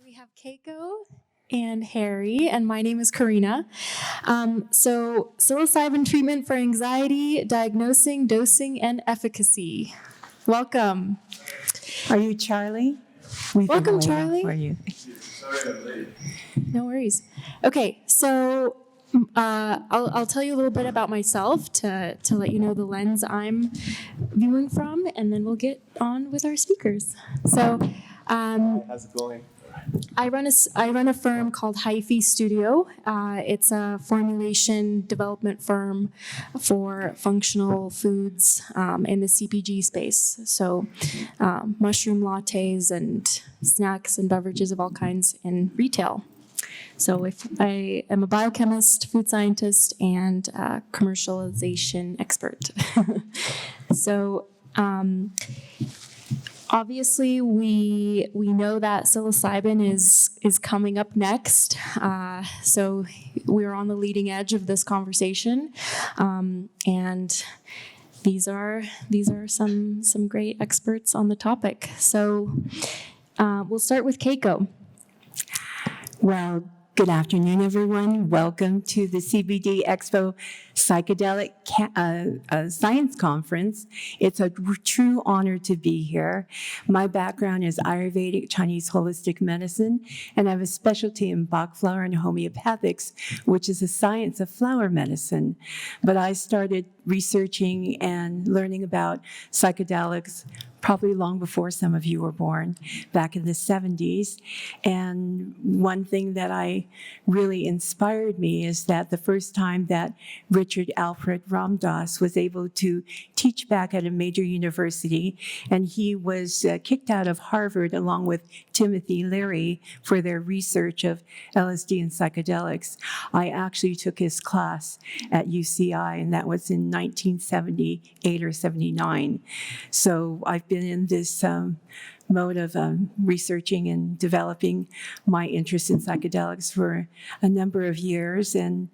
We have Keiko and Harry, and my name is Carina. So psilocybin treatment for anxiety, diagnosing, dosing, and efficacy. Welcome. Are you Charlie? Welcome, Charlie. How are you? Sorry I'm late. No worries. Okay, so I'll tell you a little bit about myself to let you know the lens I'm viewing from, and then we'll get on with our speakers. So. How's it going? I run a firm called Hyphy Studio. It's a formulation development firm for functional foods in the CPG space. So mushroom lattes and snacks and beverages of all kinds in retail. So if I am a biochemist, food scientist, and commercialization expert. So obviously, we know that psilocybin is coming up next, so we're on the leading edge of this conversation, and these are some great experts on the topic. So we'll start with Keiko. Well, good afternoon, everyone. Welcome to the CBD Expo Psychedelic Science Conference. It's a true honor to be here. My background is Ayurvedic Chinese holistic medicine, and I have a specialty in Bach flower and homeopathics, which is the science of flower medicine. But I started researching and learning about psychedelics probably long before some of you were born, back in the 70s. And one thing that really inspired me is that the first time that Richard Alfred Ramdas was able to teach back at a major university, and he was kicked out of Harvard along with Timothy Leary for their research of LSD and psychedelics. I actually took his class at UCI, and that was in 1978 or 79. So I've been in this mode of researching and developing my interest in psychedelics for a number of years, and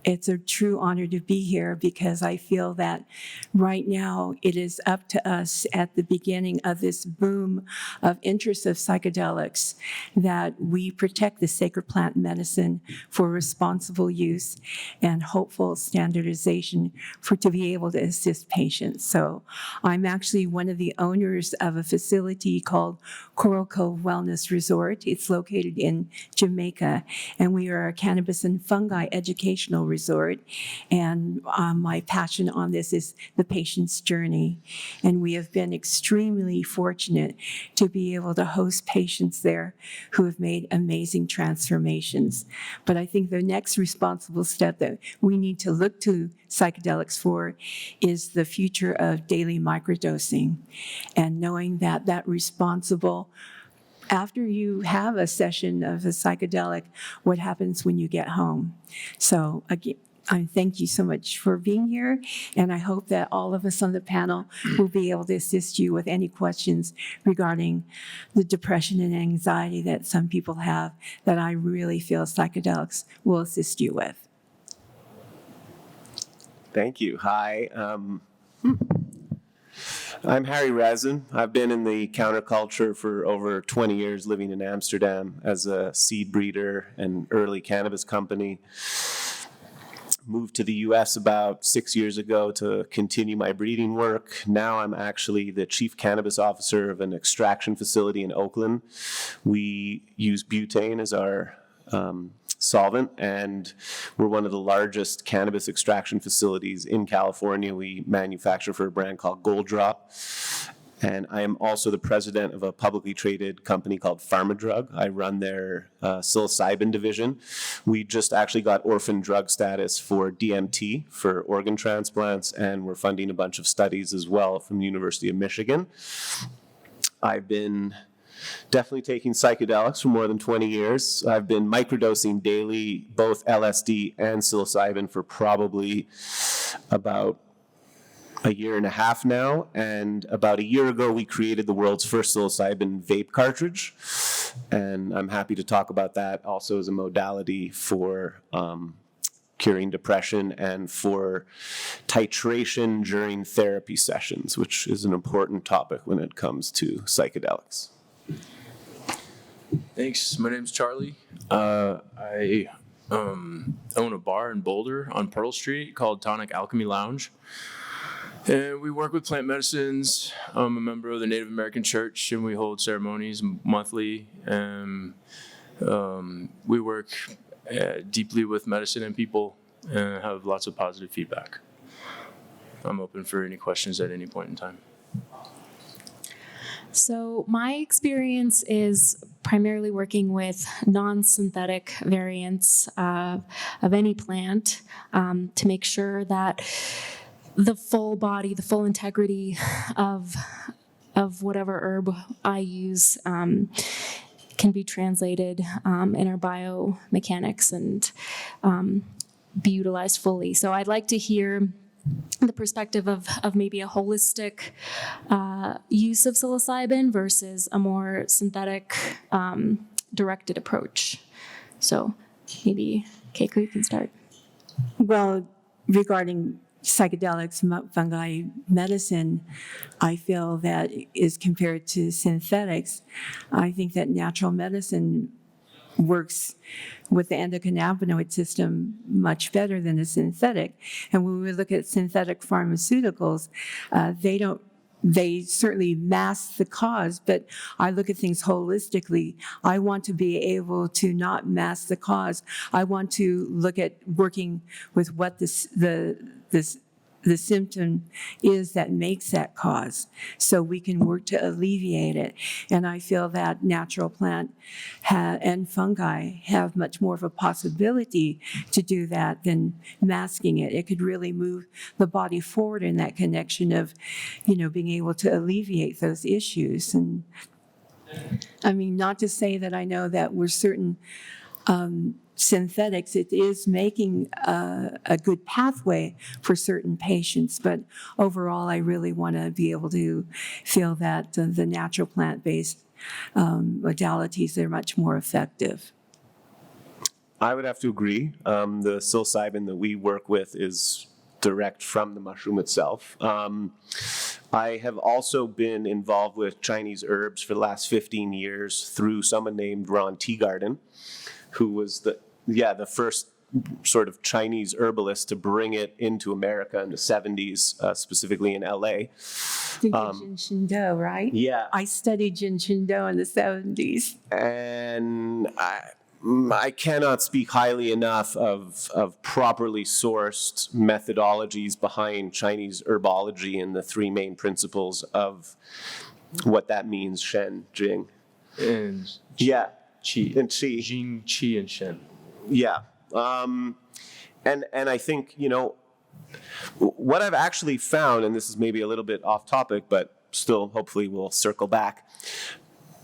it's a true honor to be here because I feel that right now it is up to us at the beginning of this boom of interest of psychedelics that we protect the sacred plant medicine for responsible use and hopeful standardization to be able to assist patients. So I'm actually one of the owners of a facility called Coral Cove Wellness Resort. It's located in Jamaica, and we are a cannabis and fungi educational resort. And my passion on this is the patient's journey. And we have been extremely fortunate to be able to host patients there who have made amazing transformations. But I think the next responsible step that we need to look to psychedelics for is the future of daily microdosing, and knowing that responsible, after you have a session of a psychedelic, what happens when you get home. So again, I thank you so much for being here, and I hope that all of us on the panel will be able to assist you with any questions regarding the depression and anxiety that some people have that I really feel psychedelics will assist you with. Thank you. Hi. I'm Harry Resin. I've been in the counterculture for over 20 years, living in Amsterdam as a seed breeder and early cannabis company. Moved to the US about 6 years ago to continue my breeding work. Now I'm actually the chief cannabis officer of an extraction facility in Oakland. We use butane as our solvent, and we're one of the largest cannabis extraction facilities in California. We manufacture for a brand called Gold Drop. And I am also the president of a publicly traded company called PharmaDrug. I run their psilocybin division. We just actually got orphan drug status for DMT, for organ transplants, and we're funding a bunch of studies as well from the University of Michigan. I've been definitely taking psychedelics for more than 20 years. I've been microdosing daily, both LSD and psilocybin, for probably about a year and a half now, and about a year ago we created the world's first psilocybin vape cartridge, and I'm happy to talk about that also as a modality for curing depression and for titration during therapy sessions, which is an important topic when it comes to psychedelics. Thanks. My name's Charlie. I own a bar in Boulder on Pearl Street called Tonic Alchemy Lounge. And we work with plant medicines. I'm a member of the Native American Church, and we hold ceremonies monthly. We work deeply with medicine and people and have lots of positive feedback. I'm open for any questions at any point in time. So my experience is primarily working with non-synthetic variants of any plant to make sure that the full body, the full integrity of whatever herb I use can be translated in our biomechanics and be utilized fully. So I'd like to hear the perspective of maybe a holistic use of psilocybin versus a more synthetic directed approach. So maybe Keiko, you can start. Well, regarding psychedelics, fungi medicine, I feel that is compared to synthetics. I think that natural medicine works with the endocannabinoid system much better than a synthetic. And when we look at synthetic pharmaceuticals, they certainly mask the cause, but I look at things holistically. I want to be able to not mask the cause. I want to look at working with what the symptom is that makes that cause, so we can work to alleviate it. And I feel that natural plant and fungi have much more of a possibility to do that than masking it. It could really move the body forward in that connection of, being able to alleviate those issues. And I mean, not to say that I know that we're certain synthetics, it is making a good pathway for certain patients, but overall I really want to be able to feel that the natural plant-based modalities are much more effective. I would have to agree. The psilocybin that we work with is direct from the mushroom itself. I have also been involved with Chinese herbs for the last 15 years through someone named Ron Teagarden, who was the first sort of Chinese herbalist to bring it into America in the 70s, specifically in LA. I think Jin Shindo, right? Yeah. I studied Jin Shindo in the 70s. And I cannot speak highly enough of properly sourced methodologies behind Chinese herbology and the three main principles of what that means: Shen, Jing. And Qi. And Qi. Jing, Qi, and Shen. Yeah. And I think, what I've actually found, and this is maybe a little bit off topic, but still hopefully we'll circle back.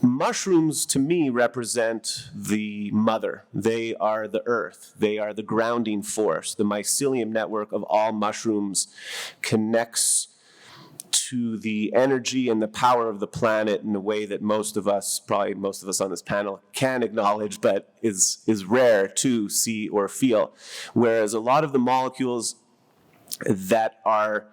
Mushrooms to me represent the mother. They are the earth. They are the grounding force. The mycelium network of all mushrooms connects to the energy and the power of the planet in a way that most of us on this panel can acknowledge, but is rare to see or feel. Whereas a lot of the molecules that are,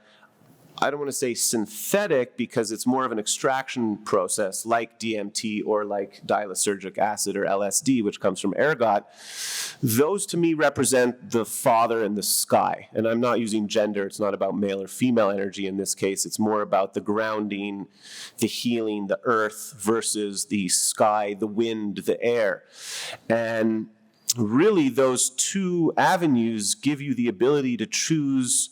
I don't want to say synthetic because it's more of an extraction process like DMT or like dilysergic acid or LSD, which comes from ergot, those to me represent the father and the sky. And I'm not using gender. It's not about male or female energy in this case. It's more about the grounding, the healing, the earth versus the sky, the wind, the air. And really those two avenues give you the ability to choose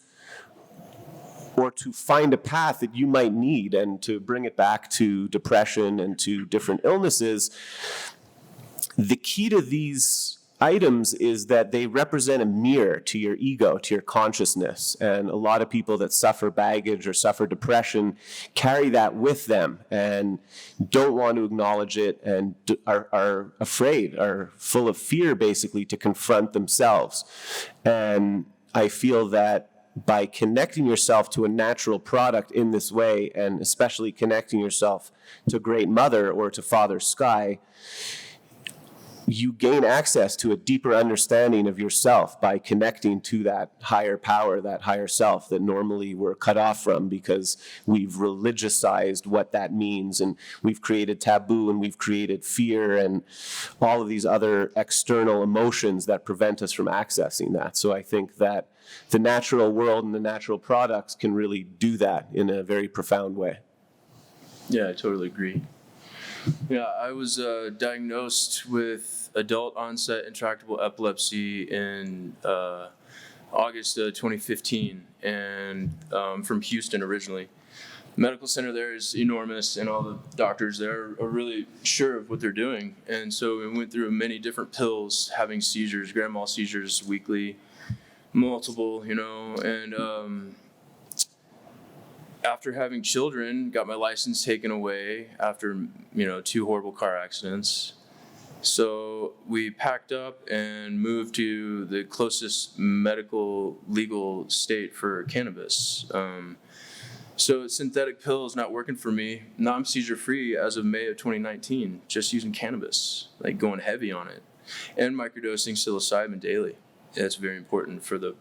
or to find a path that you might need. And to bring it back to depression and to different illnesses, the key to these items is that they represent a mirror to your ego, to your consciousness. And a lot of people that suffer baggage or suffer depression carry that with them and don't want to acknowledge it and are afraid, are full of fear basically to confront themselves. And I feel that by connecting yourself to a natural product in this way, and especially connecting yourself to Great Mother or to Father Sky, you gain access to a deeper understanding of yourself by connecting to that higher power, that higher self that normally we're cut off from because we've religiousized what that means, and we've created taboo, and we've created fear and all of these other external emotions that prevent us from accessing that. So I think that the natural world and the natural products can really do that in a very profound way. Yeah, I totally agree. Yeah, I was diagnosed with adult onset intractable epilepsy in August of 2015, and from Houston originally. The medical center there is enormous, and all the doctors there are really sure of what they're doing. And so we went through many different pills, having seizures, grand mal seizures weekly, multiple, and after having children, got my license taken away after, 2 horrible car accidents. So we packed up and moved to the closest medical legal state for cannabis. So synthetic pills not working for me. Now I'm seizure free as of May of 2019, just using cannabis, like going heavy on it, and microdosing psilocybin daily. That's very important for the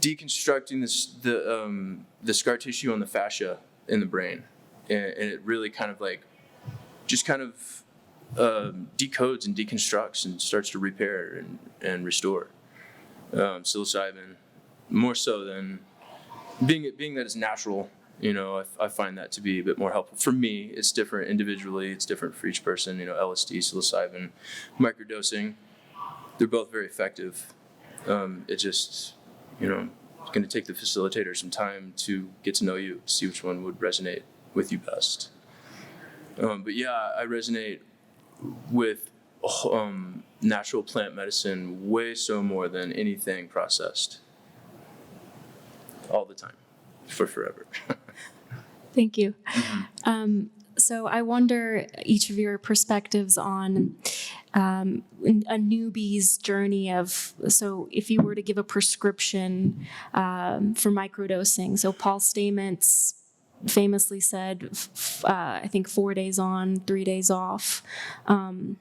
deconstructing the scar tissue on the fascia in the brain, and it really kind of decodes and deconstructs and starts to repair and restore. Psilocybin, more so than being that it's natural, I find that to be a bit more helpful. For me, it's different individually. It's different for each person. LSD, psilocybin, microdosing, they're both very effective. It just, it's going to take the facilitator some time to get to know you, to see which one would resonate with you best. But yeah, I resonate with natural plant medicine way so more than anything processed. All the time, for forever. Thank you. So I wonder each of your perspectives on a newbie's journey so if you were to give a prescription for microdosing, so Paul Stamets famously said, I think 4 days on, 3 days off. Do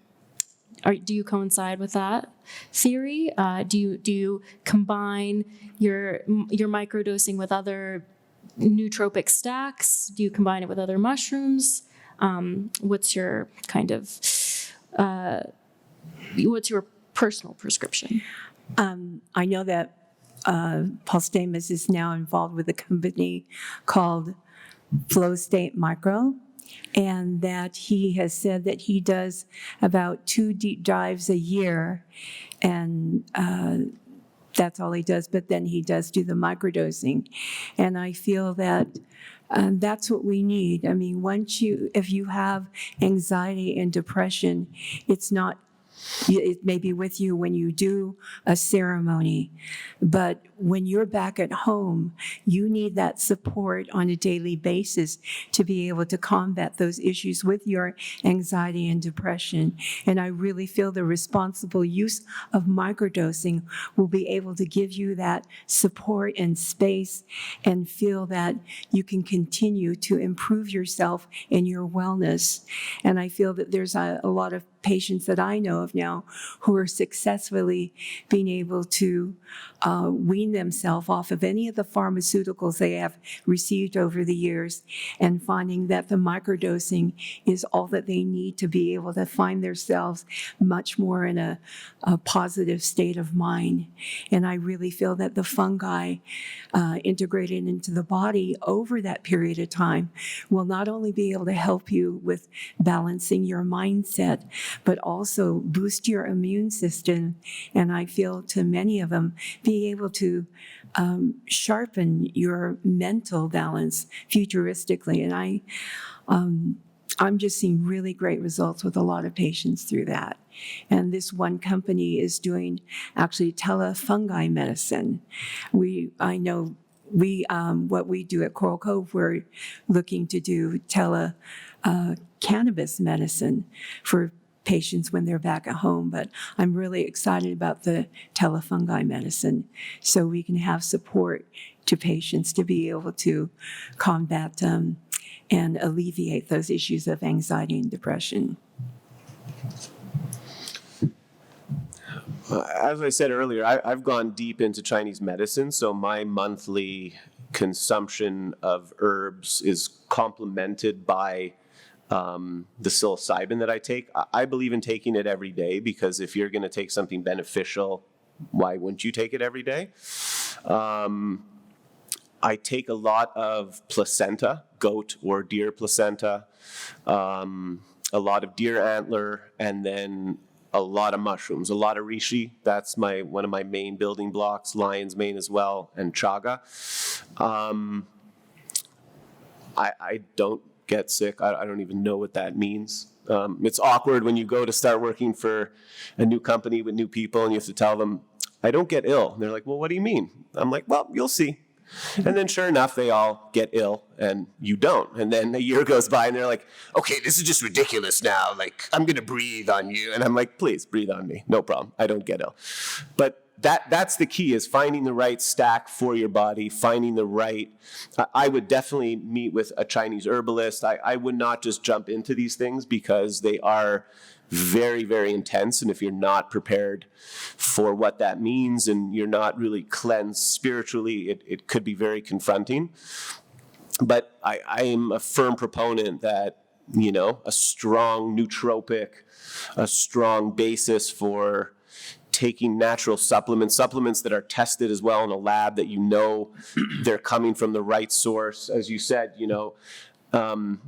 you coincide with that theory? Do you combine your microdosing with other nootropic stacks? Do you combine it with other mushrooms? What's your what's your personal prescription? I know that Paul Stamets is now involved with a company called Flow State Micro, and that he has said that he does about 2 deep dives a year, and that's all he does, but then he does do the microdosing. And I feel that that's what we need. I mean, if you have anxiety and depression, it may be with you when you do a ceremony, but when you're back at home, you need that support on a daily basis to be able to combat those issues with your anxiety and depression. And I really feel the responsible use of microdosing will be able to give you that support and space, and feel that you can continue to improve yourself and your wellness. And I feel that there's a lot of patients that I know of now who are successfully being able to wean themselves off of any of the pharmaceuticals they have received over the years, and finding that the microdosing is all that they need to be able to find themselves much more in a positive state of mind. And I really feel that the fungi integrated into the body over that period of time will not only be able to help you with balancing your mindset, but also boost your immune system. And I feel to many of them, be able to sharpen your mental balance futuristically. And I'm just seeing really great results with a lot of patients through that. And this one company is doing actually telefungi medicine. What we do at Coral Cove, we're looking to do cannabis medicine for patients when they're back at home. But I'm really excited about the telefungi medicine, so we can have support to patients to be able to combat and alleviate those issues of anxiety and depression. As I said earlier, I've gone deep into Chinese medicine, so my monthly consumption of herbs is complemented by the psilocybin that I take. I believe in taking it every day, because if you're going to take something beneficial, why wouldn't you take it every day? I take a lot of placenta, goat or deer placenta, a lot of deer antler, and then a lot of mushrooms, a lot of reishi. That's one of my main building blocks, lion's mane as well, and chaga. I don't get sick. I don't even know what that means. It's awkward when you go to start working for a new company with new people and you have to tell them, I don't get ill. And they're like, well, what do you mean? I'm like, well, you'll see. And then sure enough, they all get ill and you don't. And then a year goes by and they're like, okay, this is just ridiculous now. Like, I'm going to breathe on you. And I'm like, please breathe on me. No problem. I don't get ill. But that's the key, is finding the right stack for your body, finding the right. I would definitely meet with a Chinese herbalist. I would not just jump into these things, because they are very, very intense. And if you're not prepared for what that means and you're not really cleansed spiritually, it could be very confronting. But I am a firm proponent that, a strong nootropic, a strong basis for taking natural supplements that are tested as well in a lab, that they're coming from the right source. As you said,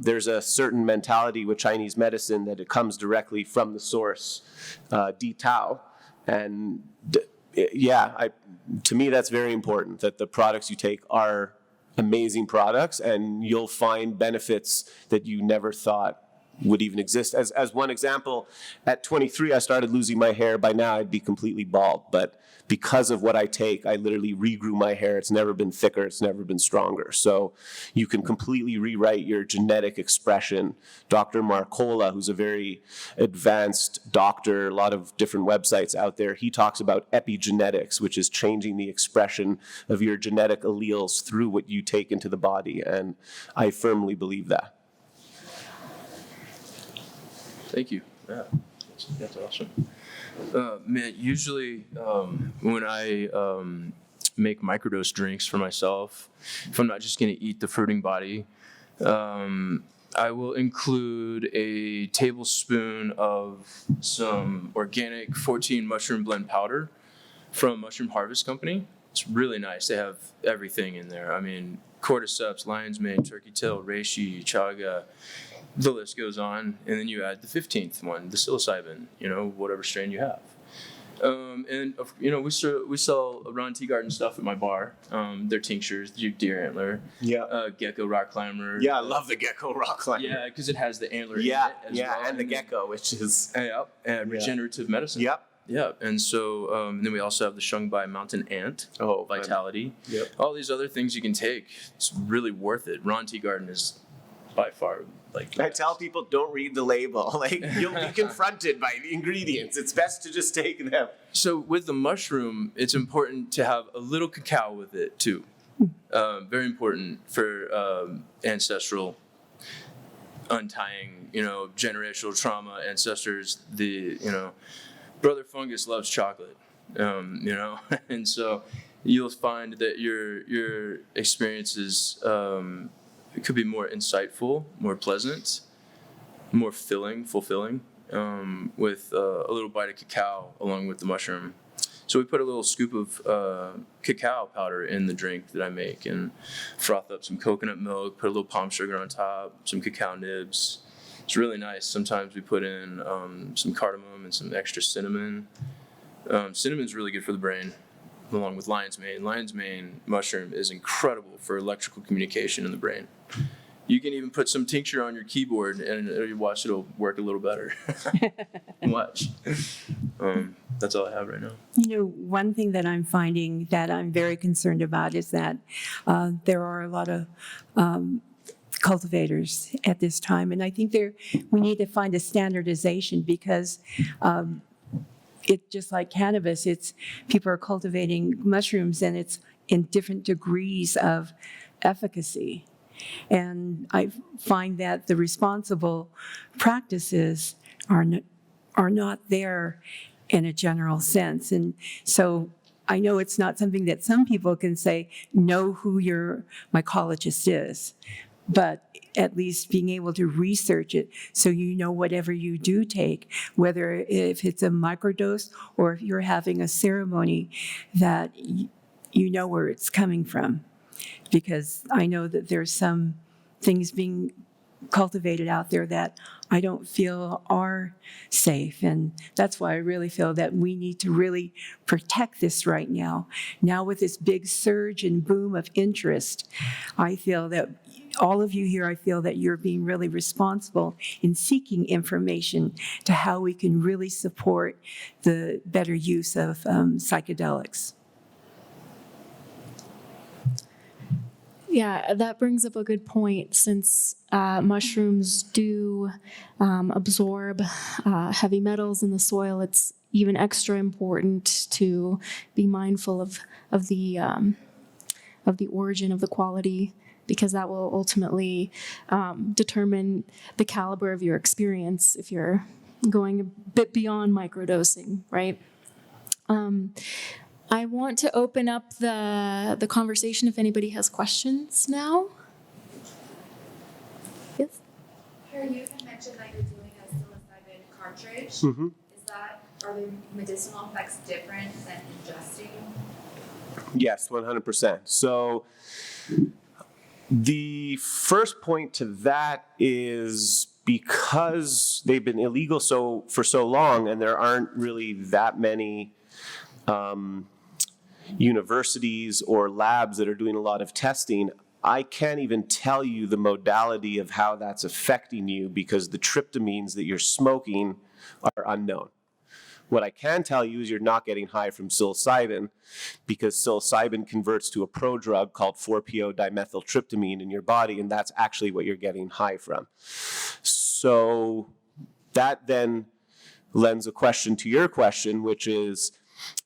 there's a certain mentality with Chinese medicine that it comes directly from the source, Tao. And to me, that's very important, that the products you take are amazing products, and you'll find benefits that you never thought would even exist. As one example, at 23, I started losing my hair. By now, I'd be completely bald. But because of what I take, I literally regrew my hair. It's never been thicker. It's never been stronger. So you can completely rewrite your genetic expression. Dr. Marcola, who's a very advanced doctor, a lot of different websites out there, he talks about epigenetics, which is changing the expression of your genetic alleles through what you take into the body. And I firmly believe that. Thank you. Yeah, that's awesome. Man, usually when I make microdose drinks for myself, if I'm not just going to eat the fruiting body, I will include a tablespoon of some organic 14 mushroom blend powder from Mushroom Harvest Company. It's really nice. They have everything in there. I mean, cordyceps, lion's mane, turkey tail, reishi, chaga. The list goes on, and then you add the 15th one, the psilocybin, whatever strain you have. We sell Ron Tea Garden stuff at my bar. Their tinctures, deer antler, gecko rock climber. Yeah, I love the gecko rock climber. Yeah, because it has the antler in it as well. And the gecko, which is... and regenerative medicine. Yep. Yeah, and so then we also have the Shungbai mountain ant, vitality. Yep. All these other things you can take. It's really worth it. Ron Tea Garden is by far... I tell people, don't read the label. You'll be confronted by the ingredients. It's best to just take them. So with the mushroom, it's important to have a little cacao with it too. Very important for ancestral untying, generational trauma, ancestors. Brother fungus loves chocolate, and so you'll find that your experiences. It could be more insightful, more pleasant, more fulfilling, with a little bite of cacao along with the mushroom. So we put a little scoop of cacao powder in the drink that I make and froth up some coconut milk, put a little palm sugar on top, some cacao nibs. It's really nice. Sometimes we put in some cardamom and some extra cinnamon. Cinnamon's really good for the brain, along with lion's mane. Lion's mane mushroom is incredible for electrical communication in the brain. You can even put some tincture on your keyboard and you watch, it'll work a little better. Watch. That's all I have right now. One thing that I'm finding that I'm very concerned about is that there are a lot of cultivators at this time. And I think we need to find a standardization because it just like cannabis, people are cultivating mushrooms and it's in different degrees of efficacy. And I find that the responsible practices are not there in a general sense. And so I know it's not something that some people can say, know who your mycologist is, but at least being able to research it so you know whatever you do take, whether if it's a microdose or if you're having a ceremony, that you know where it's coming from. Because I know that there's some things being cultivated out there that I don't feel are safe. And that's why I really feel that we need to really protect this right now. Now with this big surge and boom of interest, I feel that all of you here, I feel that you're being really responsible in seeking information to how we can really support the better use of psychedelics. Yeah, that brings up a good point. Since mushrooms do absorb heavy metals in the soil, it's even extra important to be mindful of the origin of the quality, because that will ultimately determine the caliber of your experience if you're going a bit beyond microdosing, right? I want to open up the conversation if anybody has questions now. Yes? Here, you had mentioned that you're doing a psilocybin cartridge. Mm-hmm. Are the medicinal effects different than ingesting? Yes, 100%. So the first point to that is because they've been illegal for so long, and there aren't really that many universities or labs that are doing a lot of testing, I can't even tell you the modality of how that's affecting you because the tryptamines that you're smoking are unknown. What I can tell you is you're not getting high from psilocybin because psilocybin converts to a prodrug called 4-PO-dimethyltryptamine in your body, and that's actually what you're getting high from. So that then lends a question to your question, which is,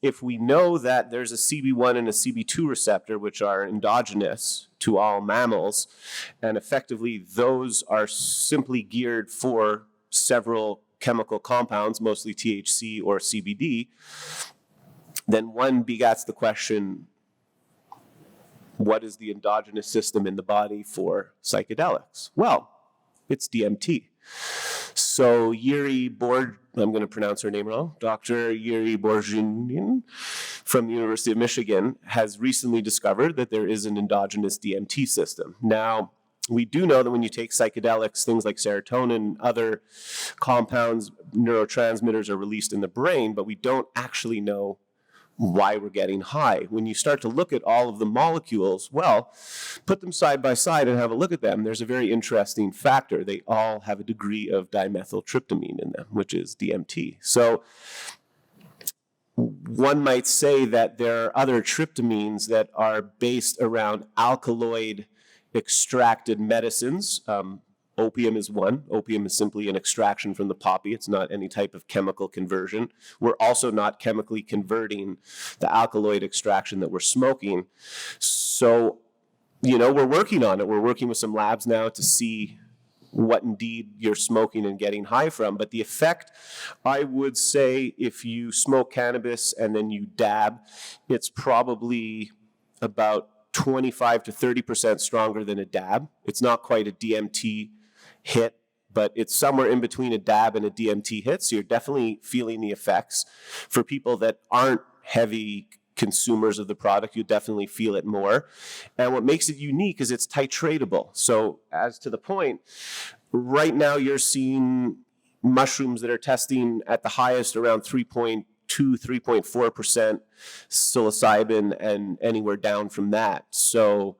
if we know that there's a CB1 and a CB2 receptor, which are endogenous to all mammals, and effectively those are simply geared for several chemical compounds, mostly THC or CBD, then one begats the question, what is the endogenous system in the body for psychedelics? Well, it's DMT. So I'm going to pronounce her name wrong, Dr. Yuri Borjinin from the University of Michigan has recently discovered that there is an endogenous DMT system. Now, we do know that when you take psychedelics, things like serotonin, other compounds, neurotransmitters are released in the brain, but we don't actually know why we're getting high. When you start to look at all of the molecules, well, put them side by side and have a look at them. There's a very interesting factor. They all have a degree of dimethyltryptamine in them, which is DMT. So one might say that there are other tryptamines that are based around alkaloid extracted medicines. Opium is one. Opium is simply an extraction from the poppy. It's not any type of chemical conversion. We're also not chemically converting the alkaloid extraction that we're smoking. So, we're working on it. We're working with some labs now to see what indeed you're smoking and getting high from. But the effect, I would say, if you smoke cannabis and then you dab, it's probably about 25 to 30% stronger than a dab. It's not quite a DMT hit, but it's somewhere in between a dab and a DMT hit. So you're definitely feeling the effects. For people that aren't heavy consumers of the product, you definitely feel it more. And what makes it unique is it's titratable. So as to the point, right now you're seeing mushrooms that are testing at the highest around 3.2, 3.4% psilocybin and anywhere down from that. So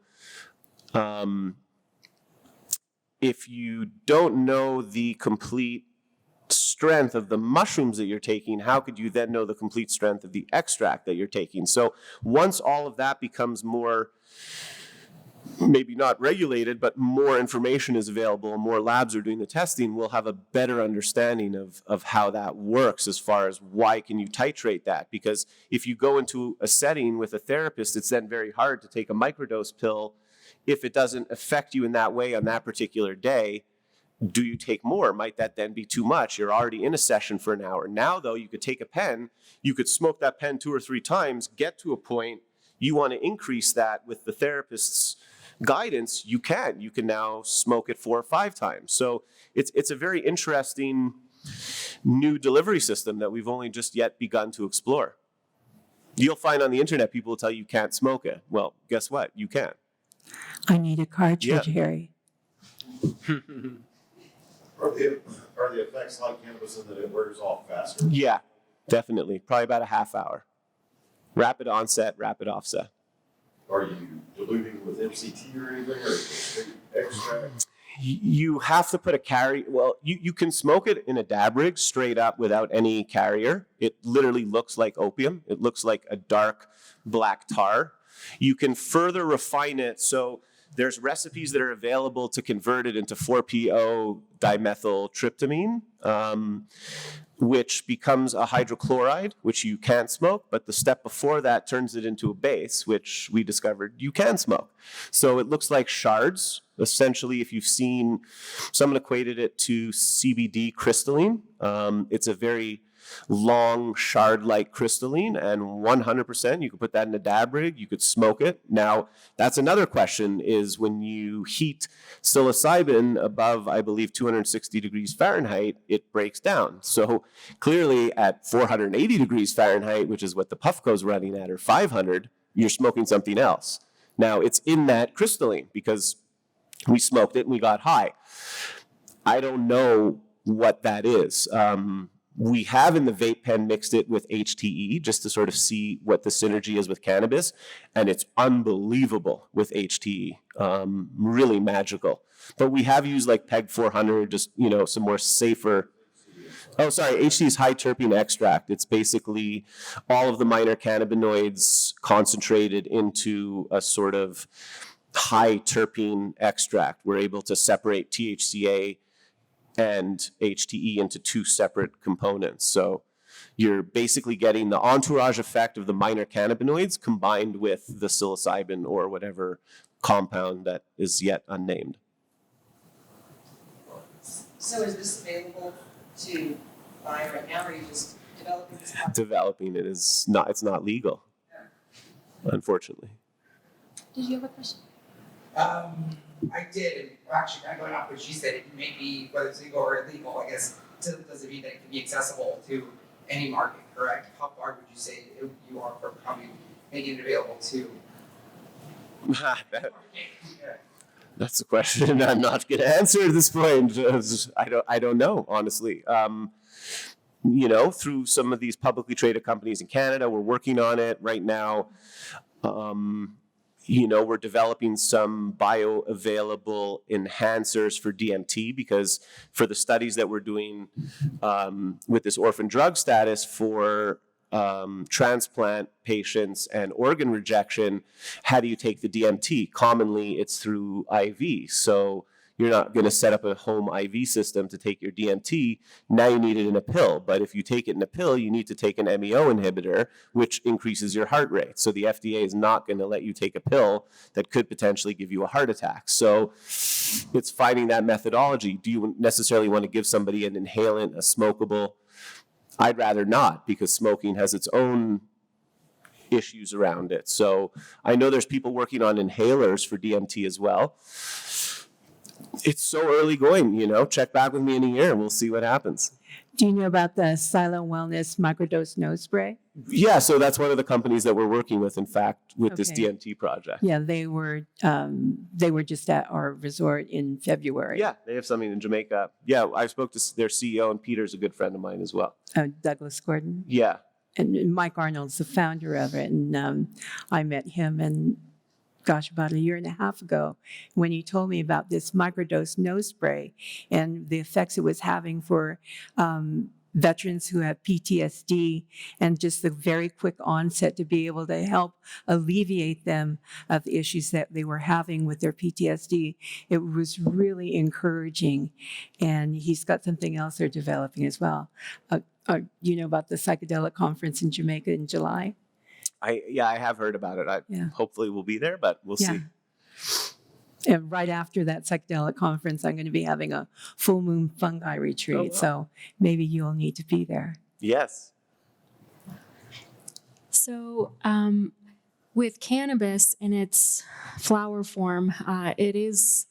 if you don't know the complete strength of the mushrooms that you're taking, how could you then know the complete strength of the extract that you're taking? So once all of that becomes more maybe not regulated, but more information is available and more labs are doing the testing, we'll have a better understanding of how that works as far as why can you titrate that. Because if you go into a setting with a therapist, it's then very hard to take a microdose pill. If it doesn't affect you in that way on that particular day, do you take more? Might that then be too much? You're already in a session for an hour. Now, though, you could take a pen, you could smoke that pen 2 or 3 times, get to a point, you want to increase that with the therapist's guidance, you can. You can now smoke it 4 or 5 times. So it's a very interesting new delivery system that we've only just yet begun to explore. You'll find on the internet people will tell you can't smoke it. Well, guess what? You can. I need a cartridge, Yeah. Harry. Are the effects like cannabis in that it wears off faster? Yeah, definitely. Probably about a half hour. Rapid onset, rapid offset. Are you diluting with MCT or anything, or straight extract? You have to put a carry. Well, you can smoke it in a dab rig straight up without any carrier. It literally looks like opium. It looks like a dark black tar. You can further refine it. So there's recipes that are available to convert it into 4-PO dimethyltryptamine, which becomes a hydrochloride, which you can't smoke, but the step before that turns it into a base, which we discovered you can smoke. So it looks like shards. Essentially, if you've seen, someone equated it to CBD crystalline. It's a very long shard-like crystalline, and 100% you could put that in a dab rig, you could smoke it. Now, that's another question, is when you heat psilocybin above, I believe, 260 degrees Fahrenheit, it breaks down. So clearly at 480 degrees Fahrenheit, which is what the Puffco's running at, or 500, you're smoking something else. Now, it's in that crystalline because we smoked it and we got high. I don't know what that is. We have in the vape pen mixed it with HTE just to sort of see what the synergy is with cannabis, and it's unbelievable with HTE, really magical. But we have used like PEG 400, just, you know, some more safer. Oh, sorry, HTE is high terpene extract. It's basically all of the minor cannabinoids concentrated into a sort of high terpene extract. We're able to separate THCA and HTE into 2 separate components. So you're basically getting the entourage effect of the minor cannabinoids combined with the psilocybin or whatever compound that is yet unnamed. So is this available to buy right now, or are you just developing this product? Developing it is not, it's not legal, unfortunately. Did you have a question? I did, and actually kind of going off what she said, it may be, whether it's legal or illegal, I guess, doesn't mean that it can be accessible to any market, correct? How far would you say you are from probably making it available to? That's a question I'm not going to answer at this point. I don't know, honestly. You know, through some of these publicly traded companies in Canada, we're working on it right now. You know, we're developing some bioavailable enhancers for DMT, because for the studies that we're doing with this orphan drug status for transplant patients and organ rejection, how do you take the DMT? Commonly, it's through IV. So you're not going to set up a home IV system to take your DMT. Now you need it in a pill. But if you take it in a pill, you need to take an MEO inhibitor, which increases your heart rate. So the FDA is not going to let you take a pill that could potentially give you a heart attack. So it's finding that methodology. Do you necessarily want to give somebody an inhalant, a smokable? I'd rather not, because smoking has its own issues around it. So I know there's people working on inhalers for DMT as well. It's so early going, you know, check back with me in a year and we'll see what happens. Do you know about the Silo Wellness microdose nose spray? Yeah, so that's one of the companies that we're working with, in fact, with this Okay. DMT project. Yeah, they were just at our resort in February. Yeah, they have something in Jamaica. Yeah, I spoke to their CEO, and Peter's a good friend of mine as well. Douglas Gordon. Yeah. And Mike Arnold's the founder of it. And I met him about 1.5 years ago, when he told me about this microdose nose spray and the effects it was having for veterans who have PTSD, and just the very quick onset to be able to help alleviate them of the issues that they were having with their PTSD. It was really encouraging. And he's got something else they're developing as well. You know about the Psychedelic Conference in Jamaica in July? I have heard about it. Yeah. Hopefully we'll be there, but we'll see. And right after that psychedelic conference, I'm going to be having a full moon fungi retreat. Oh, wow. So maybe you'll need to be there. Yes. So, with cannabis in its flower form, it is,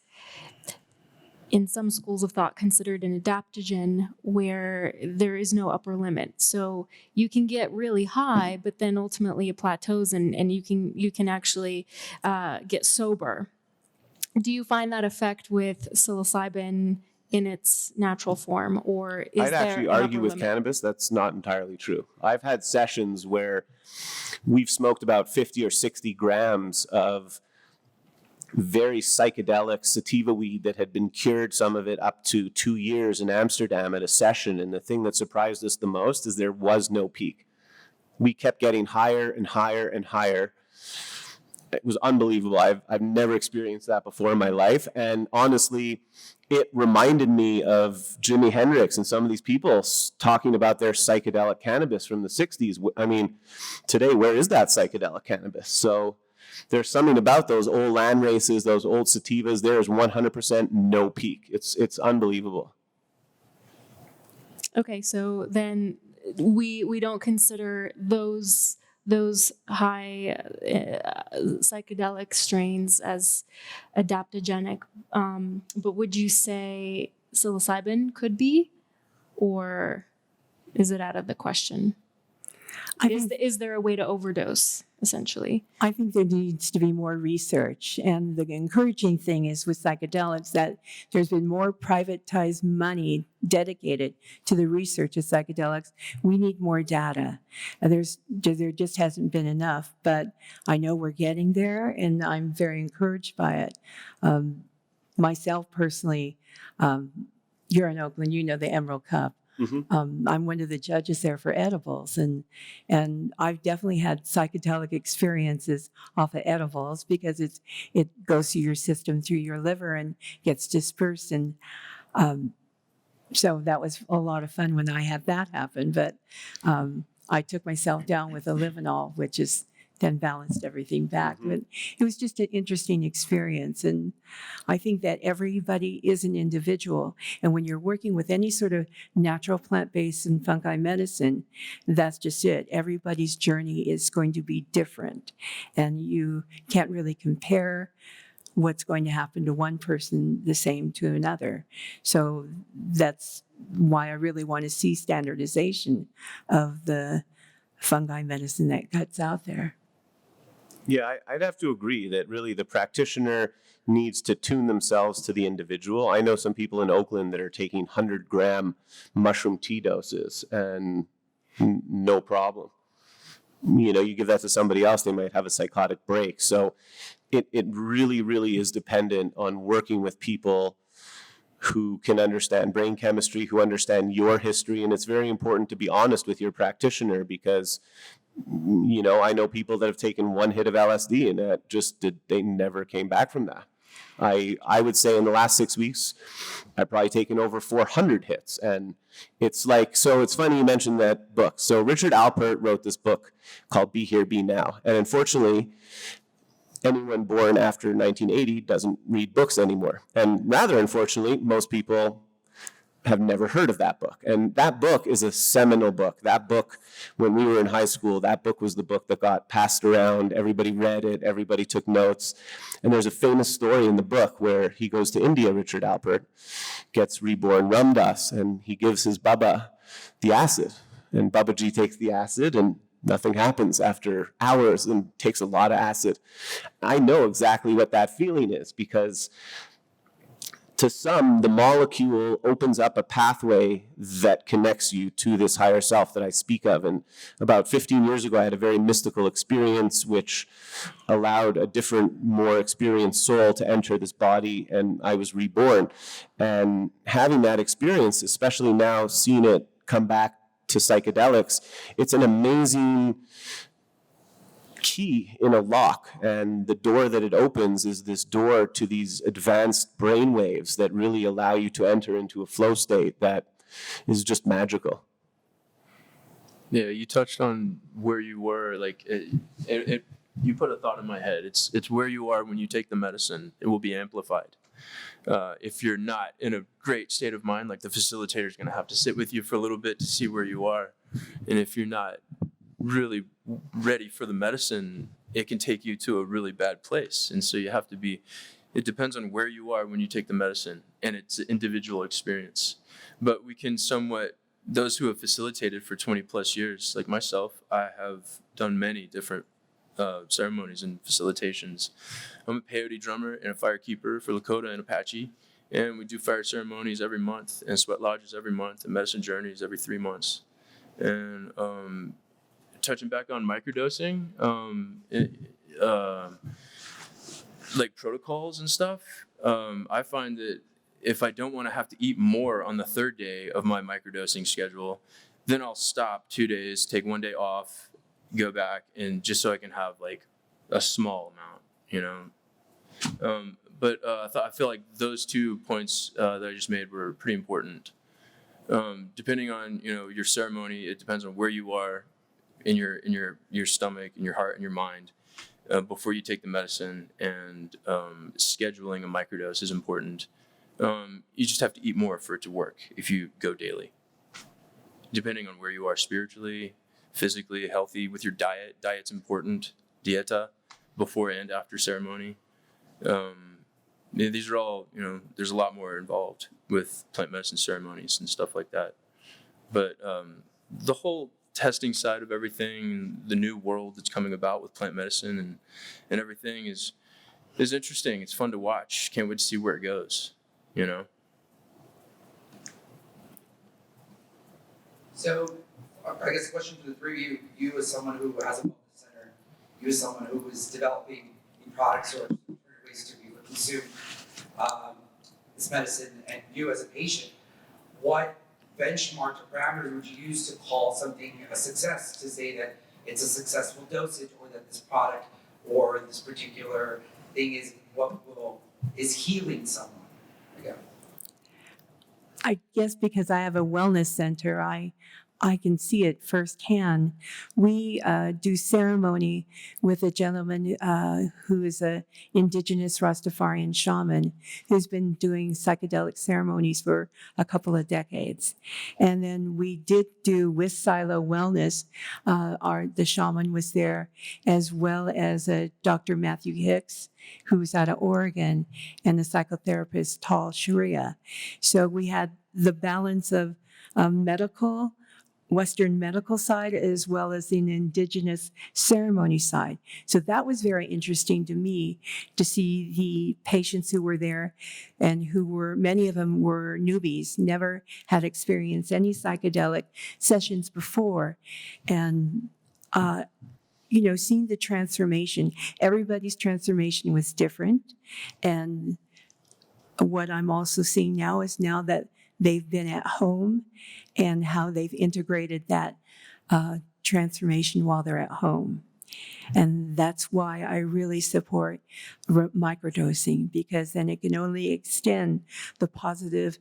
in some schools of thought, considered an adaptogen where there is no upper limit. So you can get really high, but then ultimately it plateaus and you can actually get sober. Do you find that effect with psilocybin in its natural form, or is I'd there actually an argue upper with limit? cannabis that's not entirely true. I've had sessions where we've smoked about 50 or 60 grams of very psychedelic sativa weed that had been cured, some of it up to 2 years in Amsterdam at a session. And the thing that surprised us the most is there was no peak. We kept getting higher and higher and higher. It was unbelievable. I've never experienced that before in my life. And honestly, it reminded me of Jimi Hendrix and some of these people talking about their psychedelic cannabis from the 60s. I mean, today, where is that psychedelic cannabis? So there's something about those old land races, those old sativas. There is 100% no peak. It's unbelievable. Okay, so then we don't consider those high psychedelic strains as adaptogenic, but would you say psilocybin could be, or is it out of the question? Is there a way to overdose, essentially? I think there needs to be more research. And the encouraging thing is with psychedelics that there's been more privatized money dedicated to the research of psychedelics. We need more data. There just hasn't been enough, but I know we're getting there, and I'm very encouraged by it. Myself personally, you're in Oakland, you know the Emerald Cup. Mm-hmm. I'm one of the judges there for edibles, and I've definitely had psychedelic experiences off of edibles because it goes through your system, through your liver, and gets dispersed. And so that was a lot of fun when I had that happen. But I took myself down with a Livinol, which is then balanced everything back. Mm-hmm. But it was just an interesting experience. And I think that everybody is an individual. And when you're working with any sort of natural plant-based and fungi medicine, that's just it. Everybody's journey is going to be different. And you can't really compare what's going to happen to one person the same to another. So that's why I really want to see standardization of the fungi medicine that cuts out there. Yeah, I'd have to agree that really the practitioner needs to tune themselves to the individual. I know some people in Oakland that are taking 100-gram mushroom tea doses and no problem. You know, you give that to somebody else, they might have a psychotic break. So it really, really is dependent on working with people who can understand brain chemistry, who understand your history. And it's very important to be honest with your practitioner because, you know, I know people that have taken one hit of LSD and that they never came back from that. I would say in the last 6 weeks, I've probably taken over 400 hits. And it's like, so it's funny you mentioned that book. So Richard Alpert wrote this book called Be Here, Be Now. And unfortunately, anyone born after 1980 doesn't read books anymore. And rather, unfortunately, most people have never heard of that book. And that book is a seminal book. That book, when we were in high school, that book was the book that got passed around. Everybody read it. Everybody took notes. And there's a famous story in the book where he goes to India, Richard Alpert, gets reborn Ram Dass, and he gives his Baba the acid. And Babaji takes the acid and nothing happens after hours and takes a lot of acid. I know exactly what that feeling is because to some, the molecule opens up a pathway that connects you to this higher self that I speak of. And about 15 years ago, I had a very mystical experience which allowed a different, more experienced soul to enter this body, and I was reborn. And having that experience, especially now seeing it come back to psychedelics, it's an amazing key in a lock, and the door that it opens is this door to these advanced brain waves that really allow you to enter into a flow state that is just magical. Yeah, you touched on where you were. Like, you put a thought in my head. It's where you are when you take the medicine. It will be amplified. If you're not in a great state of mind, like the facilitator is going to have to sit with you for a little bit to see where you are. And if you're not really ready for the medicine, it can take you to a really bad place. And so you have to be, it depends on where you are when you take the medicine, and it's an individual experience. But we can somewhat, those who have facilitated for 20 plus years, like myself, I have done many different ceremonies and facilitations. I'm a peyote drummer and a firekeeper for Lakota and Apache, and we do fire ceremonies every month and sweat lodges every month and medicine journeys every 3 months. And touching back on microdosing, like protocols and stuff, I find that if I don't want to have to eat more on the 3rd day of my microdosing schedule, then I'll stop 2 days, take 1 day off, go back, and just so I can have like a small amount, you know. But I feel like those 2 points that I just made were pretty important. Depending on, you know, your ceremony, it depends on where you are in your stomach, in your heart, and your mind before you take the medicine, and scheduling a microdose is important. You just have to eat more for it to work if you go daily. Depending on where you are spiritually, physically, healthy, with your diet. Diet's important. Dieta, before and after ceremony. These are all, you know, there's a lot more involved with plant medicine ceremonies and stuff like that. But the whole testing side of everything, the new world that's coming about with plant medicine and everything is interesting. It's fun to watch. Can't wait to see where it goes, you know? So, I guess a question for the three of you, you as someone who has a wellness center, you as someone who is developing new products or ways to be consume this medicine, and you as a patient, what benchmark or parameter would you use to call something a success, to say that it's a successful dosage, or that this product or this particular thing is healing someone? Again. I guess because I have a wellness center, I can see it firsthand. We do ceremony with a gentleman who is an indigenous Rastafarian shaman who's been doing psychedelic ceremonies for a couple of decades. And then we did do with Silo Wellness, the shaman was there, as well as Dr. Matthew Hicks, who's out of Oregon, and the psychotherapist Tal Sharia. So we had the balance of medical, Western medical side, as well as an indigenous ceremony side. So that was very interesting to me to see the patients who were there, and many of them were newbies, never had experienced any psychedelic sessions before. And, you know, seeing the transformation, everybody's transformation was different. And what I'm also seeing now is now that they've been at home and how they've integrated that transformation while they're at home. And that's why I really support microdosing, because then it can only extend the positive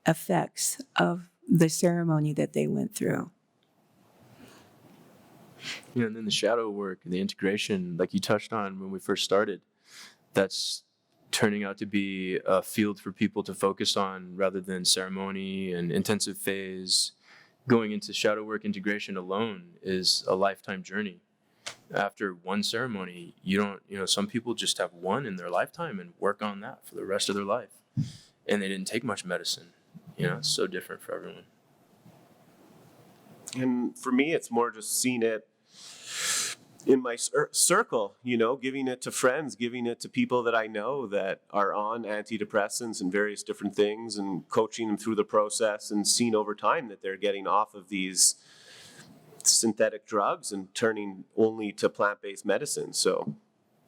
effects of the ceremony that they went through. You know, and then the shadow work and the integration, like you touched on when we first started, that's turning out to be a field for people to focus on rather than ceremony and intensive phase. Going into shadow work integration alone is a lifetime journey. After one ceremony, some people just have one in their lifetime and work on that for the rest of their life. And they didn't take much medicine. You know, it's so different for everyone. And for me, it's more just seeing it in my circle, you know, giving it to friends, giving it to people that I know that are on antidepressants and various different things, and coaching them through the process, and seeing over time that they're getting off of these synthetic drugs and turning only to plant-based medicine. So,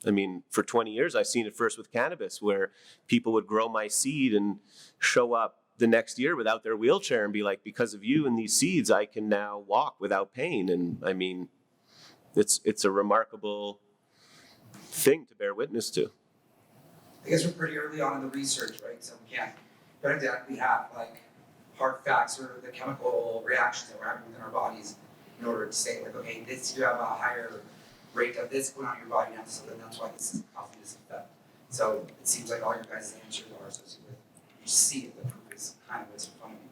I mean, for 20 years, I've seen it first with cannabis, where people would grow my seed and show up the next year without their wheelchair and be like, because of you and these seeds, I can now walk without pain. And I mean, it's a remarkable thing to bear witness to. I guess we're pretty early on in the research, right? So we can't exactly have like hard facts or the chemical reactions that we're having within our bodies in order to say like, okay, this you have a higher rate of this going on in your body now, so then that's why this is causing this effect. So it seems like all your guys' answers are associated with you see it, the proof is kind of what's in front of you.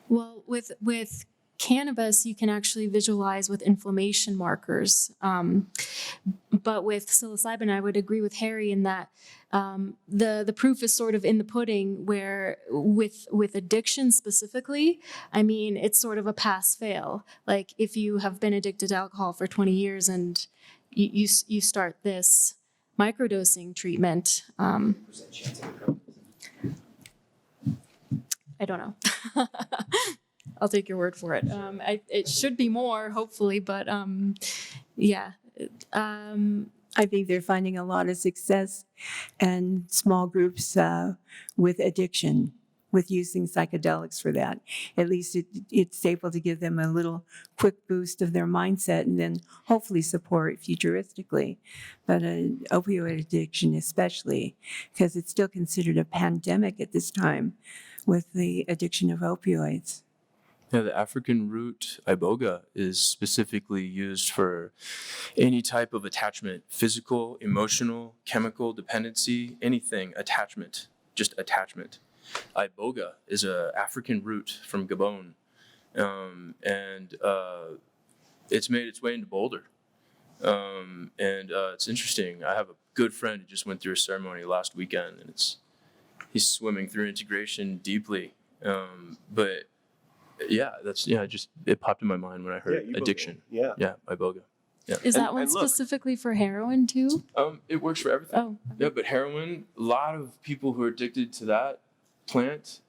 Well, with cannabis, you can actually visualize with inflammation markers. But with psilocybin, I would agree with Harry in that the proof is sort of in the pudding, where with addiction specifically, I mean, it's sort of a pass-fail. Like if you have been addicted to alcohol for 20 years and you start this microdosing treatment, I don't know. I'll take your word for it. It should be more, hopefully, but yeah. I think they're finding a lot of success and small groups with addiction, with using psychedelics for that. At least it's able to give them a little quick boost of their mindset and then hopefully support futuristically. But opioid addiction especially, because it's still considered a pandemic at this time with the addiction of opioids. Yeah, the African root iboga is specifically used for any type of attachment, physical, emotional, chemical dependency, anything, attachment, just attachment. Iboga is an African root from Gabon, and it's made its way into Boulder. It's interesting. I have a good friend who just went through a ceremony last weekend, and he's swimming through integration deeply. But yeah, it popped in my mind when I heard addiction. Yeah, iboga. Yeah. Is that one and look, specifically for heroin too? It works for everything. Oh. Yeah, but heroin, a lot of people who are addicted to that plant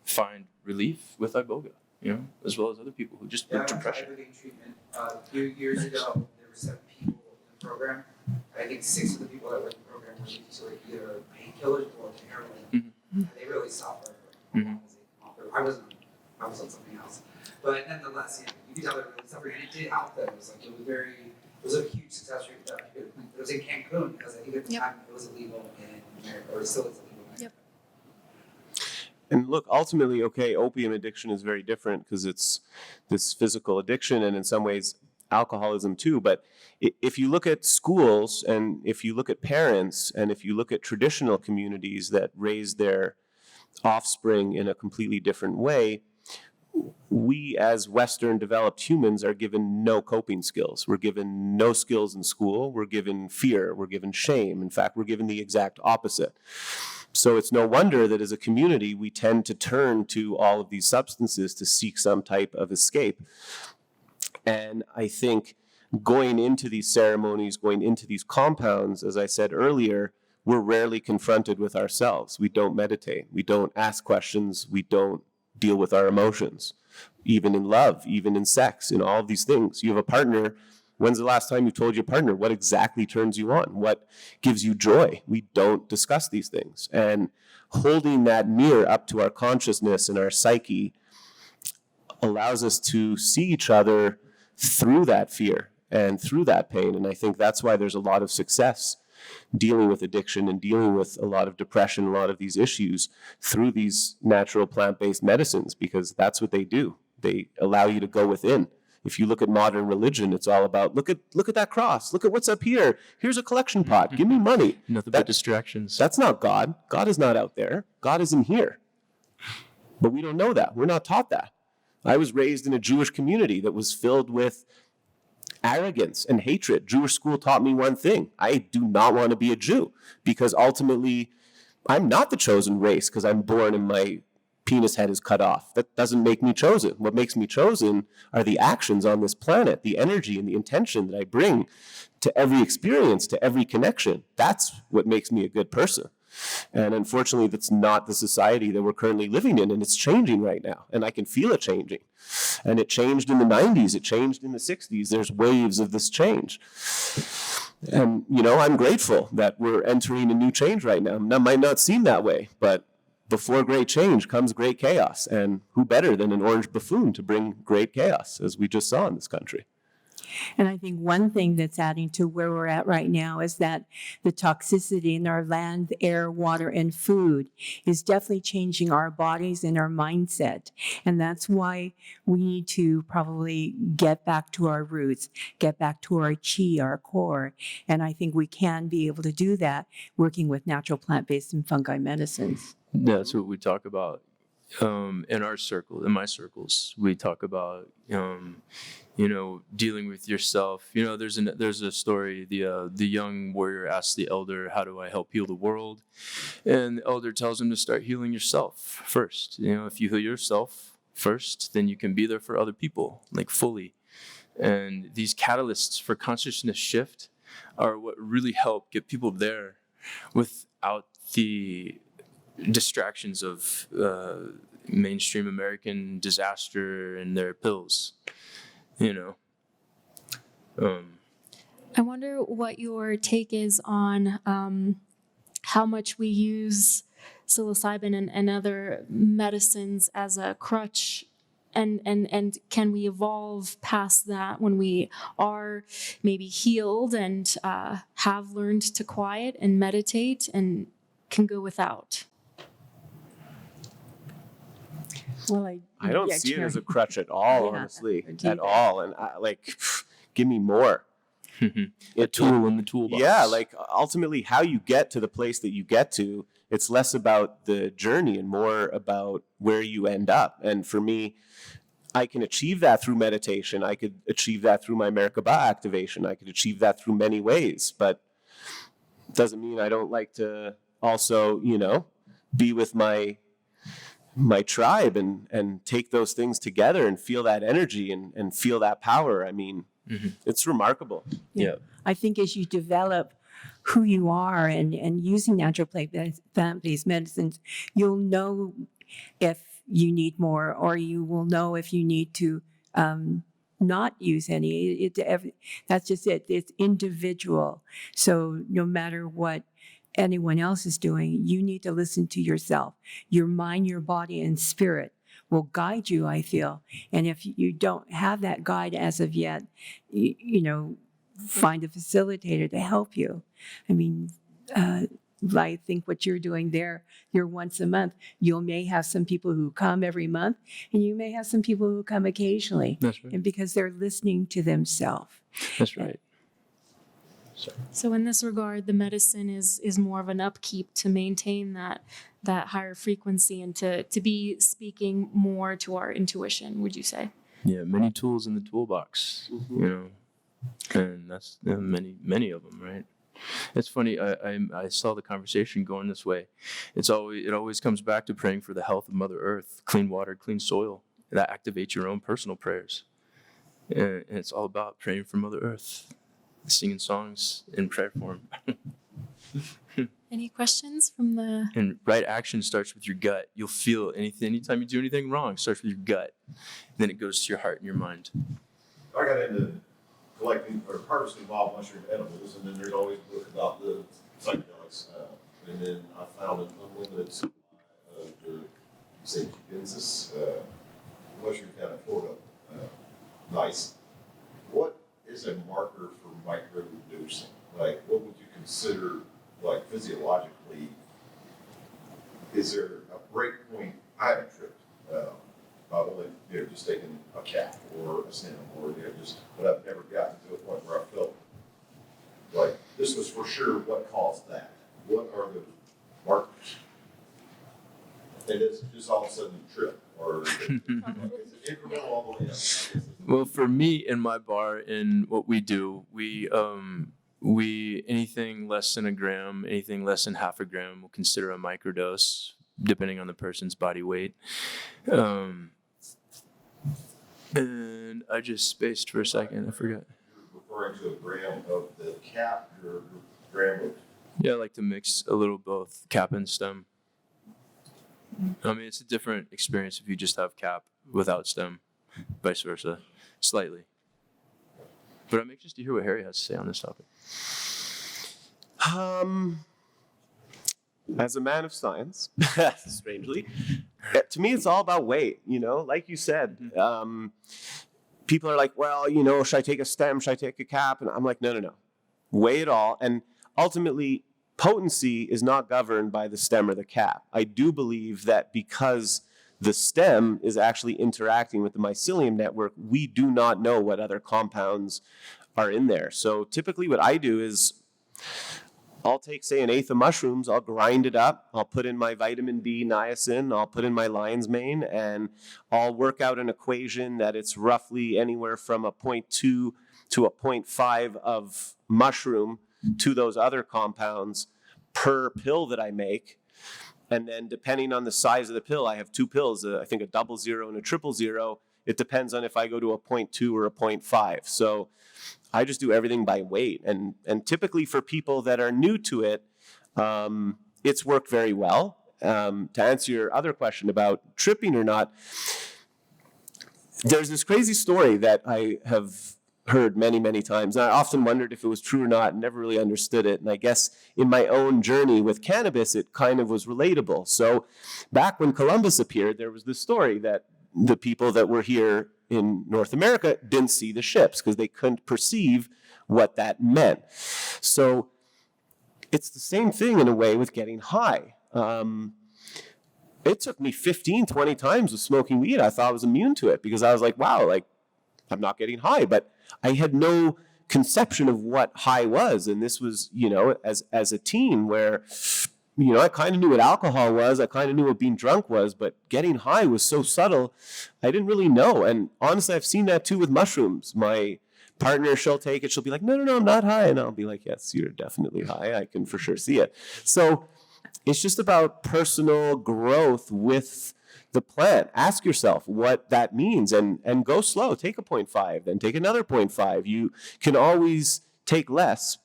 find relief with iboga, as well as other people who just with depression. I went to treatment a few years ago. There were 7 people in the program. I think 6 of the people that were in the program were used to either painkillers or to heroin. Mm-hmm. And they really suffer. Mm-hmm. I was on something else. But nonetheless, you could tell they were really suffering, and it did help them. It was a huge success rate. It was in Cancun because I think at the time it was illegal in America, or it still is illegal in America. Yep. And look, ultimately, opium addiction is very different because it's this physical addiction and in some ways alcoholism too. But if you look at schools and if you look at parents and if you look at traditional communities that raise their offspring in a completely different way, we as Western developed humans are given no coping skills. We're given no skills in school. We're given fear. We're given shame. In fact, we're given the exact opposite. So it's no wonder that as a community, we tend to turn to all of these substances to seek some type of escape. And I think going into these ceremonies, going into these compounds, as I said earlier, we're rarely confronted with ourselves. We don't meditate. We don't ask questions. We don't deal with our emotions, even in love, even in sex, in all of these things. You have a partner. When's the last time you told your partner what exactly turns you on? What gives you joy? We don't discuss these things. And holding that mirror up to our consciousness and our psyche allows us to see each other through that fear and through that pain. And I think that's why there's a lot of success dealing with addiction and dealing with a lot of depression, a lot of these issues through these natural plant-based medicines, because that's what they do. They allow you to go within. If you look at modern religion, it's all about, look at that cross. Look at what's up here. Here's a collection pot. Give me money. Nothing but distractions. That's not God. God is not out there. God is in here. But we don't know that. We're not taught that. I was raised in a Jewish community that was filled with arrogance and hatred. Jewish school taught me one thing. I do not want to be a Jew because ultimately I'm not the chosen race because I'm born and my penis head is cut off. That doesn't make me chosen. What makes me chosen are the actions on this planet, the energy and the intention that I bring to every experience, to every connection. That's what makes me a good person. And unfortunately, that's not the society that we're currently living in, and it's changing right now, and I can feel it changing. And it changed in the 90s, it changed in the 60s. There's waves of this change. And, I'm grateful that we're entering a new change right now. That might not seem that way, but before great change comes great chaos. And who better than an orange buffoon to bring great chaos, as we just saw in this country? And I think one thing that's adding to where we're at right now is that the toxicity in our land, air, water, and food is definitely changing our bodies and our mindset. And that's why we need to probably get back to our roots, get back to our chi, our core. And I think we can be able to do that working with natural plant-based and fungi medicines. That's what we talk about in our circle, in my circles. We talk about, dealing with yourself. There's a story. The young warrior asks the elder, "How do I help heal the world?" And the elder tells him to start healing yourself first. If you heal yourself first, then you can be there for other people, like fully. And these catalysts for consciousness shift are what really help get people there without the distractions of mainstream American disaster and their pills, I wonder what your take is on how much we use psilocybin and other medicines as a crutch, and can we evolve past that when we are maybe healed and have learned to quiet and meditate and can go without? Well, I don't see it as a crutch at all, Yeah, honestly, I do at all. And give me more. A tool in the toolbox. Yeah, like ultimately how you get to the place that you get to, it's less about the journey and more about where you end up. And for me, I can achieve that through meditation. I could achieve that through my Merkaba activation. I could achieve that through many ways, but it doesn't mean I don't like to also, be with my tribe and take those things together and feel that energy and feel that power. I mean, it's remarkable. Yeah. I think as you develop who you are and using natural plant-based medicines, you'll know if you need more, or you will know if you need to not use any. That's just it. It's individual. So no matter what anyone else is doing, you need to listen to yourself. Your mind, your body, and spirit will guide you, I feel. And if you don't have that guide as of yet, find a facilitator to help you. I mean, I think what you're doing there, you're once a month. You may have some people who come every month, and you may have some people who come occasionally. That's right. And because they're listening to themselves. That's right. So in this regard, the medicine is more of an upkeep to maintain that higher frequency and to be speaking more to our intuition, would you say? Yeah, many tools in the toolbox, and that's many of them, right? It's funny. I saw the conversation going this way. It always comes back to praying for the health of Mother Earth, clean water, clean soil. That activates your own personal prayers, and it's all about praying for Mother Earth, singing songs in prayer form. Any questions from the... And right action starts with your gut. You'll feel anything. Anytime you do anything wrong, it starts with your gut. Then it goes to your heart and your mind. I got into collecting or harvesting wild mushroom edibles, and then there's always a book about the psychedelics. And then I found an unlimited supply of the Cubensis mushroom out of Florida. Nice. What is a marker for microdosing? Like, what would you consider, like, physiologically? Is there a break point? I haven't tripped. Not only, just taking a cat or a stem or, but I've never gotten to a point where I felt like this was for sure what caused that. What are the markers? And is it just all of a sudden you trip? Or is it incremental all the way up? Well, for me in my bar and what we do, we anything less than a gram, anything less than half a gram, we'll consider a microdose, depending on the person's body weight. And I just spaced for a second. I forgot. You're referring to a gram of the cap, or a gram of... Yeah, I like to mix a little both cap and stem. I mean, it's a different experience if you just have cap without stem, vice versa, slightly. But I'm anxious to hear what Harry has to say on this topic. As a man of science, strangely, to me, it's all about weight. Like you said, people are like, well, should I take a stem? Should I take a cap? And I'm like, no. Weigh it all. And ultimately, potency is not governed by the stem or the cap. I do believe that because the stem is actually interacting with the mycelium network, we do not know what other compounds are in there. So typically what I do is I'll take, say, an eighth of mushrooms, I'll grind it up, I'll put in my vitamin B niacin, I'll put in my lion's mane, and I'll work out an equation that it's roughly anywhere from a 0.2 to a 0.5 of mushroom to those other compounds per pill that I make. And then depending on the size of the pill, I have two pills, I think a 00 and a 000. It depends on if I go to a 0.2 or a 0.5. So I just do everything by weight. And typically for people that are new to it, it's worked very well. To answer your other question about tripping or not, there's this crazy story that I have heard many, many times. And I often wondered if it was true or not, and never really understood it. And I guess in my own journey with cannabis, it kind of was relatable. So back when Columbus appeared, there was this story that the people that were here in North America didn't see the ships because they couldn't perceive what that meant. So it's the same thing in a way with getting high. It took me 15, 20 times of smoking weed. I thought I was immune to it because I was like, wow, I'm not getting high. But I had no conception of what high was. And this was, as a teen where, I kind of knew what alcohol was. I kind of knew what being drunk was, but getting high was so subtle, I didn't really know. And honestly, I've seen that too with mushrooms. My partner, she'll take it. She'll be like, no, I'm not high. And I'll be like, yes, you're definitely high. I can for sure see it. So it's just about personal growth with the plant. Ask yourself what that means and go slow. Take a 0.5, then take another 0.5. You can always take less,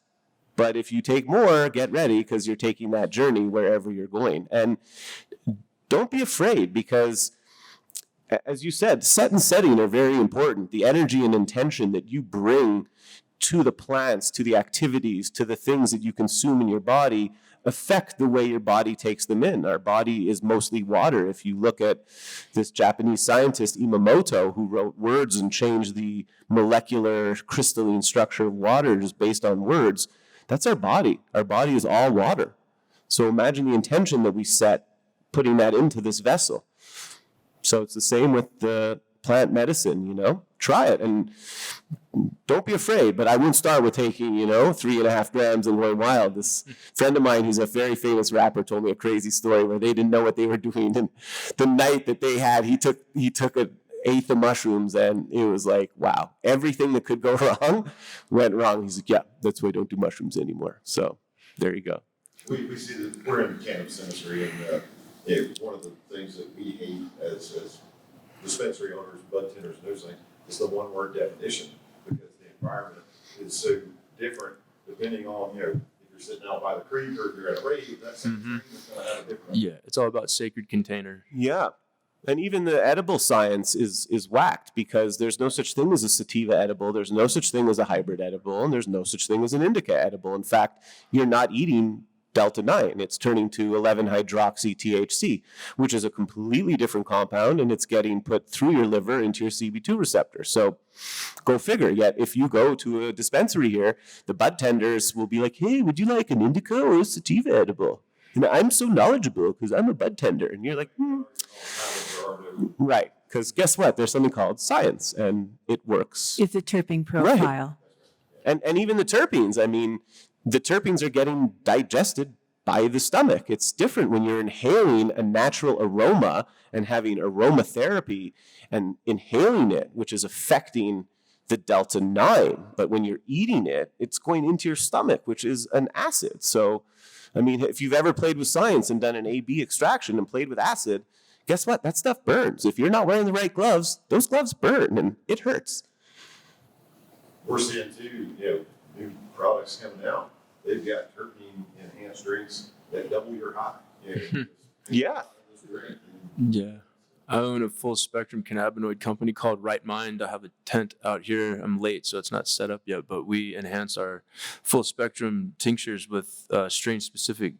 but if you take more, get ready because you're taking that journey wherever you're going. And don't be afraid because, as you said, set and setting are very important. The energy and intention that you bring to the plants, to the activities, to the things that you consume in your body affect the way your body takes them in. Our body is mostly water. If you look at this Japanese scientist, Imamoto, who wrote words and changed the molecular crystalline structure of water just based on words, that's our body. Our body is all water. So imagine the intention that we set putting that into this vessel. So it's the same with the plant medicine, try it and don't be afraid. But I wouldn't start with taking, 3.5 grams and going wild. This friend of mine who's a very famous rapper told me a crazy story where they didn't know what they were doing. And the night that they had, he took an eighth of mushrooms and it was like, wow, everything that could go wrong went wrong. He's like, yeah, that's why I don't do mushrooms anymore. So there you go. We see that we're in the cannabis industry, and one of the things that we hate as dispensary owners, bud tenders, and those things, is the one-word definition, because the environment is so different depending on, if you're sitting out by the creek or if you're at a rave, that's something that's going to have a different. Yeah, it's all about sacred container. Yeah. And even the edible science is whacked because there's no such thing as a sativa edible, there's no such thing as a hybrid edible, and there's no such thing as an indica edible. In fact, you're not eating delta-9. It's turning to 11-hydroxy-THC, which is a completely different compound, and it's getting put through your liver into your CB2 receptor. So go figure. Yet if you go to a dispensary here, the bud tenders will be like, hey, would you like an indica or a sativa edible? And I'm so knowledgeable because I'm a bud tender. And you're like, Right. Because guess what? There's something called science, and it works. It's a terpene profile. Right. And even the terpenes, I mean, the terpenes are getting digested by the stomach. It's different when you're inhaling a natural aroma and having aromatherapy and inhaling it, which is affecting the delta-9. But when you're eating it, it's going into your stomach, which is an acid. So, I mean, if you've ever played with science and done an AB extraction and played with acid, guess what? That stuff burns. If you're not wearing the right gloves, those gloves burn and it hurts. We're seeing too, new products coming out. They've got terpene enhanced drinks that double your high. Yeah. Yeah. I own a full spectrum cannabinoid company called Right Mind. I have a tent out here. I'm late, so it's not set up yet, but we enhance our full spectrum tinctures with strain specific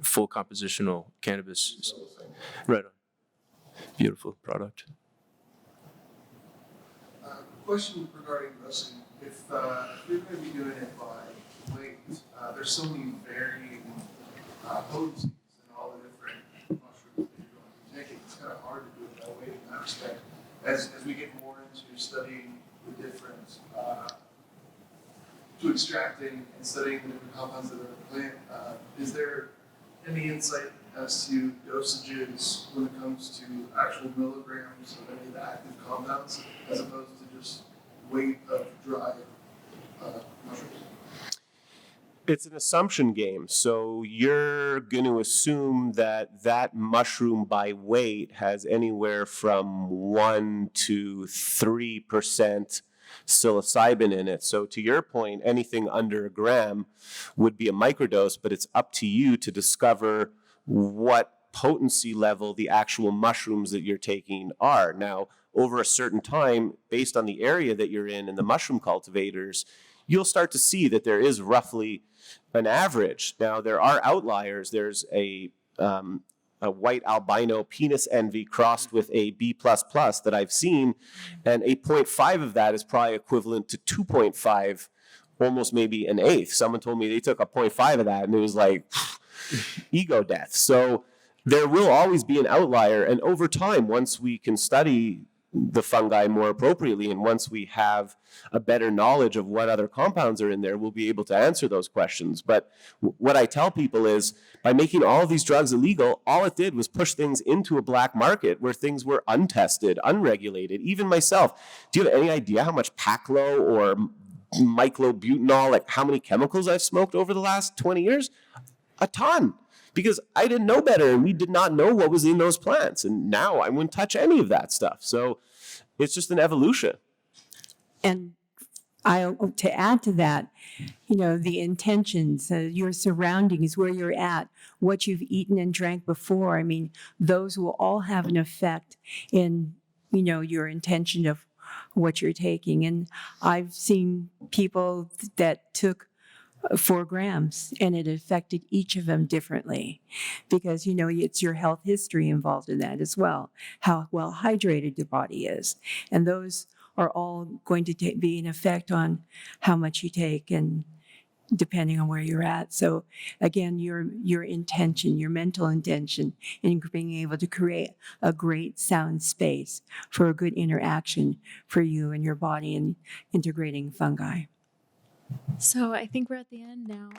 full compositional cannabis. Right on. Beautiful product. Question regarding Resin. If you're going to be doing it by weight, there's so many varying potencies in all the different mushrooms that you're going to be taking. It's kind of hard to do it by weight in that respect. As we get more into studying the different, to extracting and studying the different compounds that are in the plant, is there any insight as to dosages when it comes to actual milligrams of any of the active compounds, as opposed to just weight of dry mushrooms? It's an assumption game. So you're going to assume that that mushroom by weight has anywhere from 1 to 3% psilocybin in it. So to your point, anything under a gram would be a microdose, but it's up to you to discover what potency level the actual mushrooms that you're taking are. Now, over a certain time, based on the area that you're in and the mushroom cultivators, you'll start to see that there is roughly an average. Now, there are outliers. There's a white albino penis envy crossed with a B++ that I've seen, and a 0.5 of that is probably equivalent to 2.5, almost maybe an eighth. Someone told me they took a 0.5 of that, and it was like ego death. So there will always be an outlier, and over time, once we can study the fungi more appropriately, and once we have a better knowledge of what other compounds are in there, we'll be able to answer those questions. But what I tell people is, by making all of these drugs illegal, all it did was push things into a black market where things were untested, unregulated. Even myself, do you have any idea how much Paclo or myclobutanol, like how many chemicals I've smoked over the last 20 years? A ton. Because I didn't know better, and we did not know what was in those plants. And now I wouldn't touch any of that stuff. So it's just an evolution. And to add to that, the intentions, your surroundings, where you're at, what you've eaten and drank before, I mean, those will all have an effect in, your intention of what you're taking. And I've seen people that took 4 grams, and it affected each of them differently because, it's your health history involved in that as well, how well hydrated your body is. And those are all going to be an effect on how much you take and depending on where you're at. So again, your intention, your mental intention in being able to create a great sound space for a good interaction for you and your body and integrating fungi. So I think we're at the end now.